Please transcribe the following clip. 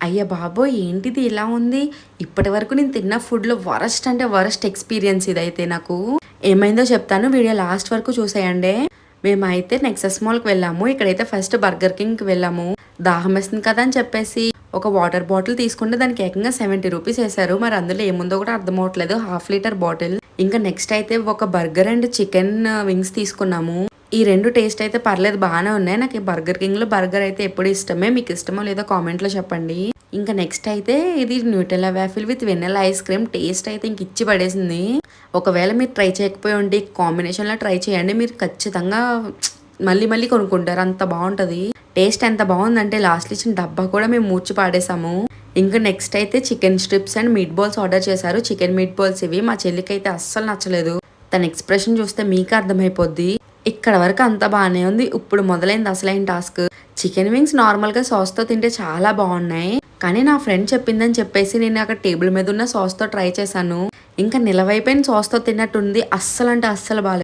అయ్య బాబోయ్! ఏంటిది ఇలా ఉంది? ఇప్పటివరకు నేను తిన్న ఫుడ్‌లో వరస్ట్ అంటే వరస్ట్ ఎక్స్‌పీరియన్స్ ఇదైతే నాకు. ఏమైందో చెప్తాను. వీడియో లాస్ట్ వరకు చూసేయండి. మేమైతే నెక్సస్ మాల్‌కి వెళ్ళాము. ఇక్కడైతే ఫస్ట్ బర్గర్ కింగ్‌కి వెళ్ళాము. దాహమేస్తుంది కదా అని చెప్పేసి ఒక వాటర్ బాటిల్ తీసుకుంటే దానికి ఏకంగా ₹70 ఏసారు. మరి అందులో ఏముందో కూడా అర్థమవ్వట్లేదు. Half litre bottle. ఇంకా నెక్స్ట్ అయితే ఒక బర్గర్ అండ్ చికెన్ వింగ్స్ తీసుకున్నాము. ఈ 2 టేస్ట్ అయితే పర్లేదు బానే ఉన్నాయి. నాకు ఈ బర్గర్ కింగ్‌లో బర్గర్ అయితే ఎప్పుడు ఇష్టమే. మీకు ఇష్టమో లేదో కామెంట్‌లో చెప్పండి. ఇంకా నెక్స్ట్ అయితే ఇది Nutella waffle with vanilla ice cream. Taste అయితే ఇంక ఇచ్చి పడేసింది. ఒకవేళ మీరు ట్రై చేయకపోయి ఉంటే కాంబినేషన్‌లో ట్రై చేయండి. మీరు ఖచ్చితంగా మళ్ళీ మళ్ళీ కొనుక్కుంటారు. అంత బావుంటది. టేస్ట్ ఎంత బావుందంటే లాస్ట్‌లో ఇచ్చిన డబ్బా కూడా మేము మూచి పాడేసాము. ఇంకా నెక్స్ట్ అయితే chicken strips and meat balls order చేశారు. చికెన్ మీట్ బాల్స్ ఇవి. మా చెల్లికైతే అస్సలు నచ్చలేదు. తన ఎక్స్‌ప్రెషన్ చూస్తే మీకే అర్థమైపోద్ది. ఇక్కడ వరకు అంతా బానే ఉంది. ఇప్పుడు మొదలైంది అసలైన టాస్క్. చికెన్ వింగ్స్ నార్మల్‌గా సాస్‌తో తింటే చాలా బావున్నాయి. కానీ నా ఫ్రెండ్ చెప్పిందని చెప్పేసి నేను అక్కడ టేబుల్ మీద ఉన్న సాస్‌తో ట్రై చేశాను. ఇంకా నిలవైపోయిన సాస్‌తో తిన్నట్టుంది. అస్సలంటే అస్సలు బాలేదు.